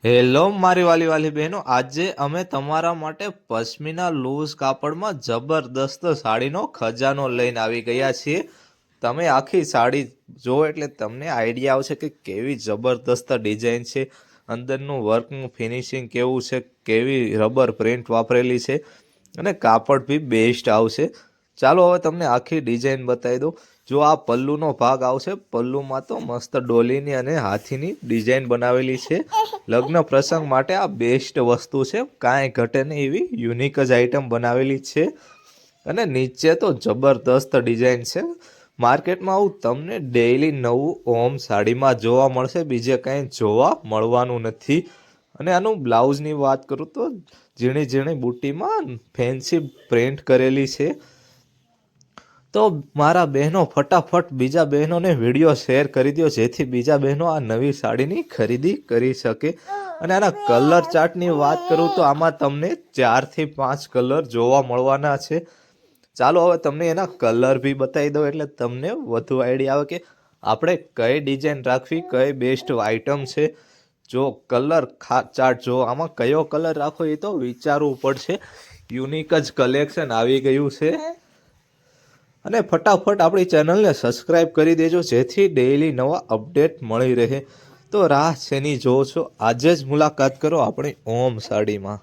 Hello મારી વાલી વાલી બહેનો, આજે અમે તમારા માટે પશ્મિના લૂઝ કાપડમાં જબરદસ્ત સાડીનો ખજાનો લઈને આવી ગયા છીએ। તમે આખી સાડી જો એટલે તમને આઈડિયા આવશે કે કેવી જબરદસ્ત ડિઝાઇન છે, અંદરનું વર્કનું ફિનિશિંગ કેવું છે, કેવી રબર પ્રિન્ટ વાપરેલી છે અને કાપડ બી બેસ્ટ આવશે। ચાલો હવે તમને આખી ડિઝાઇન બતાવી દઉં। જો આ પલ્લુનો ભાગ આવશે, પલ્લુમાં તો મસ્ત ડોલીની અને હાથીની ડિઝાઇન બનાવેલી છે। લગ્ન પ્રસંગ માટે આ બેસ્ટ વસ્તુ છે, કાંઈ ઘટે નહીં એવી યુનિક જ આઈટમ બનાવેલી છે અને નીચે તો જબરદસ્ત ડિઝાઇન છે। માર્કેટમાં આવું તમને ડેઈલી નવું ઓમ સાડીમાં જોવા મળશે, બીજે કાંઈ જોવા મળવાનું નથી। અને આનું બ્લાઉઝની વાત કરું તો ઝીણી ઝીણી બુટ્ટીમાં ફેન્સી પ્રિન્ટ કરેલી છે। તો મારા બહેનો ફટાફટ બીજા બહેનોને વિડીયો શેર કરી દો, જેથી બીજા બહેનો આ નવી સાડીની ખરીદી કરી શકે। અને આના કલર ચાર્ટની વાત કરું તો આમાં તમને 4 થી 5 કલર જોવા મળવાના છે। ચાલો હવે તમને એના કલર બી બતાવી દઉં એટલે તમને વધુ આઈડિયા આવે કે આપણે કઈ ડિઝાઇન રાખવી, કઈ બેસ્ટ આઇટમ છે। જો કલર ચાર્ટ જો આમાં કયો કલર રાખવો એ તો વિચારવું પડશે, યુનિક જ કલેક્શન આવી ગયું છે। અને ફટાફટ આપણી ચેનલને સબસ્ક્રાઈબ કરી દેજો, જેથી ડેઈલી નવા અપડેટ મળી રહે। તો રાહ શેની જોવો છો, આજે જ મુલાકાત કરો આપણી ઓમ સાડીમાં।